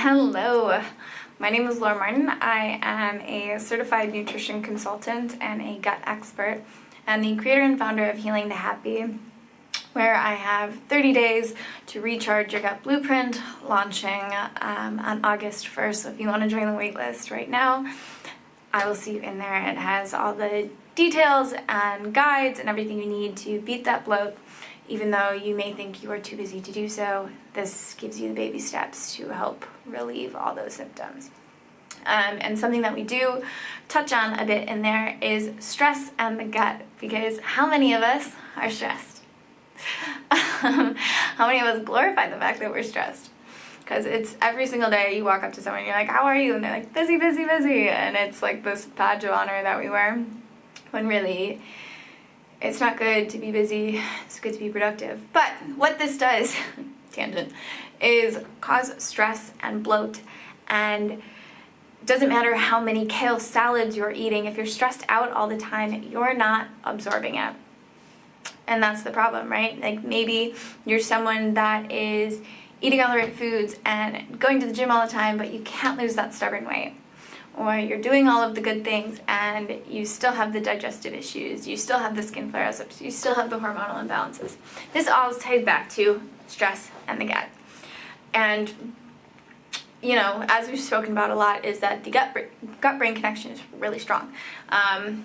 Hello, my name is Laura Martin. I am a certified nutrition consultant and a gut expert, and the creator and founder of Healing to Happy, where I have 30 days to recharge your gut blueprint, launching on August 1st. So if you want to join the waitlist right now, I will see you in there. It has all the details and guides and everything you need to beat that bloat. Even though you may think you are too busy to do so, this gives you the baby steps to help relieve all those symptoms. And something that we do touch on a bit in there is stress and the gut, because how many of us are stressed? How many of us glorify the fact that we're stressed? Because it's every single day you walk up to someone and you're like, how are you? And they're like, busy, busy, busy. And it's like this badge of honor that we wear, when really it's not good to be busy, it's good to be productive. But what this does, tangent, is cause stress and bloat. And it doesn't matter how many kale salads you're eating, if you're stressed out all the time, you're not absorbing it. And that's the problem, right? Like maybe you're someone that is eating all the right foods and going to the gym all the time, but you can't lose that stubborn weight. Or you're doing all of the good things and you still have the digestive issues, you still have the skin flare-ups, you still have the hormonal imbalances. This all ties back to stress and the gut. And, you know, as we've spoken about a lot, is that the gut-brain connection is really strong.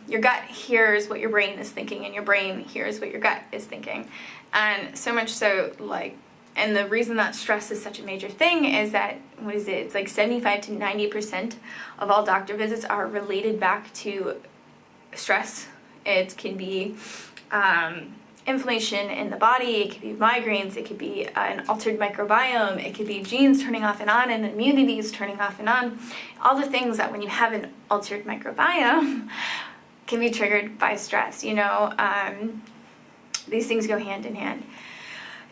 Your gut hears what your brain is thinking, and your brain hears what your gut is thinking. And so much so, like, and the reason that stress is such a major thing is that, what is it? It's like 75 to 90% of all doctor visits are related back to stress. It can be inflammation in the body, it could be migraines, it could be an altered microbiome, it could be genes turning off and on, and immunity is turning off and on. All the things that when you have an altered microbiome can be triggered by stress, you know. These things go hand in hand.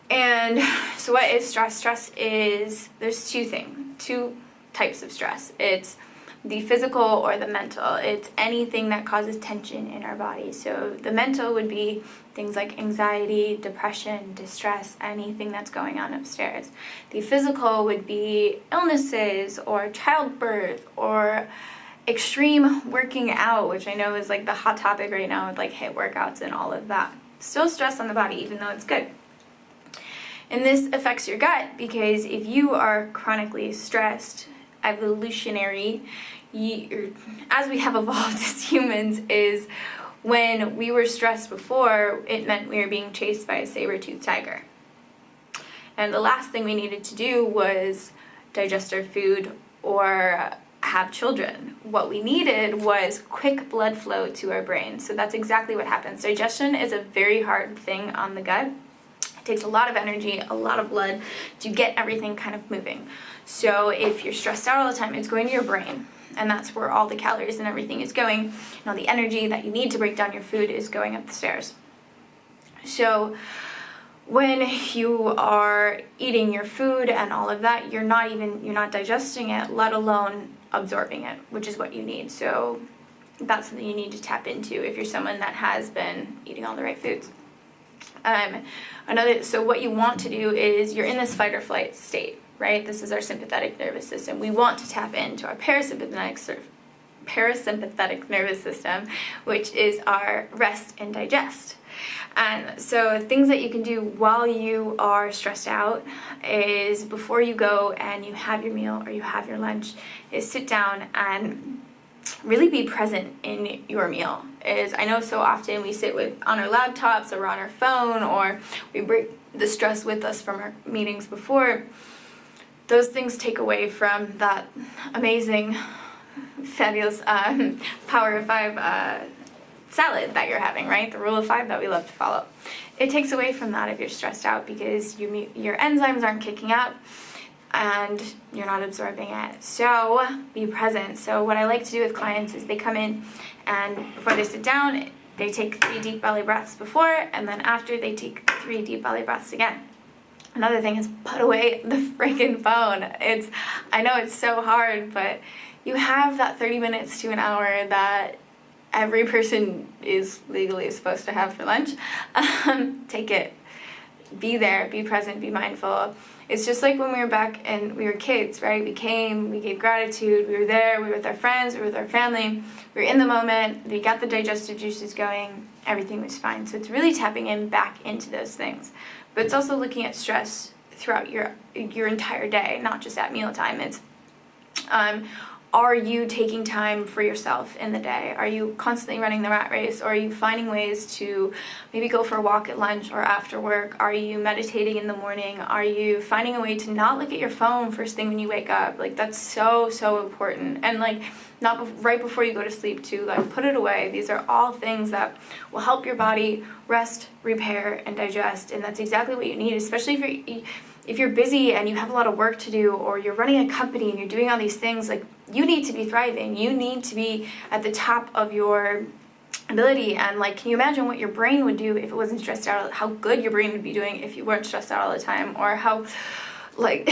And so what is stress? Stress is, there's two types of stress. It's the physical or the mental. It's anything that causes tension in our body. So the mental would be things like anxiety, depression, distress, anything that's going on upstairs. The physical would be illnesses or childbirth or extreme working out, which I know is like the hot topic right now with like HIIT workouts and all of that. Still stress on the body, even though it's good. And this affects your gut, because if you are chronically stressed, evolutionary, as we have evolved as humans, is when we were stressed before, it meant we were being chased by a saber-toothed tiger. And the last thing we needed to do was digest our food or have children. What we needed was quick blood flow to our brain. So that's exactly what happens. Digestion is a very hard thing on the gut. It takes a lot of energy, a lot of blood to get everything kind of moving. So if you're stressed out all the time, it's going to your brain, and that's where all the calories and everything is going, and all the energy that you need to break down your food is going up the stairs. So when you are eating your food and all of that, you're not digesting it, let alone absorbing it, which is what you need. So that's something you need to tap into if you're someone that has been eating all the right foods. So what you want to do is, you're in this fight or flight state, right? This is our sympathetic nervous system. We want to tap into our parasympathetic nervous system, which is our rest and digest. And so things that you can do while you are stressed out is, before you go and you have your meal or you have your lunch, is sit down and really be present in your meal. I know so often we sit on our laptops or on our phone, or we bring the stress with us from our meetings before. Those things take away from that amazing, fabulous power of 5 salad that you're having, right? The rule of 5 that we love to follow. It takes away from that if you're stressed out, because your enzymes aren't kicking up and you're not absorbing it. So be present. So what I like to do with clients is they come in, and before they sit down, they take 3 deep belly breaths before, and then after they take 3 deep belly breaths again. Another thing is, put away the freaking phone. I know it's so hard, but you have that 30 minutes to an hour that every person is legally supposed to have for lunch. Take it. Be there, be present, be mindful. It's just like when we were back and we were kids, right? We came, we gave gratitude, we were there, we were with our friends, we were with our family, we were in the moment, we got the digestive juices going, everything was fine. So it's really tapping in back into those things. But it's also looking at stress throughout your entire day, not just at mealtime. It's are you taking time for yourself in the day? Are you constantly running the rat race? Or are you finding ways to maybe go for a walk at lunch or after work? Are you meditating in the morning? Are you finding a way to not look at your phone first thing when you wake up? Like, that's so, so important. And like, not right before you go to sleep too, like put it away. These are all things that will help your body rest, repair, and digest. And that's exactly what you need, especially if you're busy and you have a lot of work to do, or you're running a company and you're doing all these things. Like, you need to be thriving. You need to be at the top of your ability. And like, can you imagine what your brain would do if it wasn't stressed out? How good your brain would be doing if you weren't stressed out all the time, or how like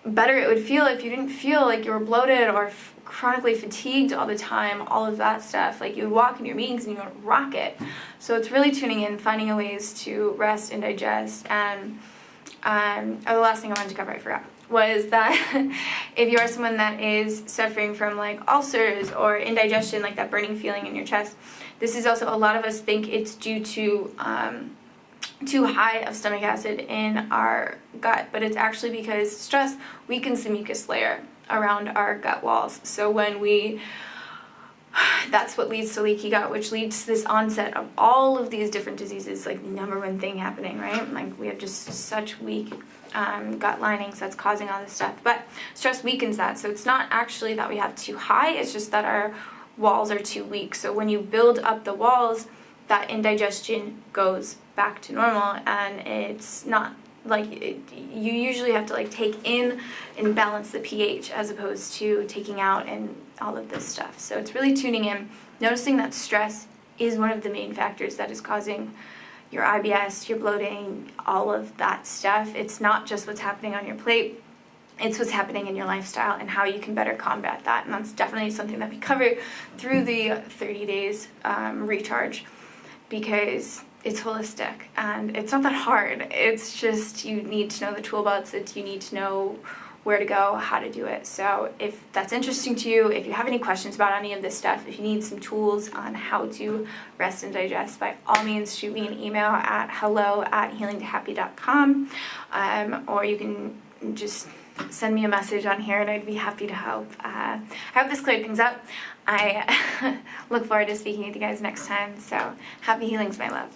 better it would feel if you didn't feel like you were bloated or chronically fatigued all the time, all of that stuff. Like, you would walk in your meetings and you would rock it. So it's really tuning in, finding a ways to rest and digest. And the last thing I wanted to cover, I forgot, was that if you are someone that is suffering from like ulcers or indigestion, like that burning feeling in your chest, this is also, a lot of us think it's due to too high of stomach acid in our gut, but it's actually because stress weakens the mucus layer around our gut walls. So that's what leads to leaky gut, which leads to this onset of all of these different diseases, like the number one thing happening, right? Like, we have just such weak gut linings that's causing all this stuff. But stress weakens that. So it's not actually that we have too high, it's just that our walls are too weak. So when you build up the walls, that indigestion goes back to normal, and it's not like you usually have to like take in and balance the pH as opposed to taking out and all of this stuff. So it's really tuning in, noticing that stress is one of the main factors that is causing your IBS, your bloating, all of that stuff. It's not just what's happening on your plate, it's what's happening in your lifestyle and how you can better combat that. And that's definitely something that we cover through the 30 days recharge, because it's holistic and it's not that hard. It's just, you need to know the tool belts, you need to know where to go, how to do it. So if that's interesting to you, if you have any questions about any of this stuff, if you need some tools on how to rest and digest, by all means shoot me an email at hello@healingtohappy.com, or you can just send me a message on here and I'd be happy to help. I hope this cleared things up. I look forward to speaking with you guys next time. So happy healings, my love.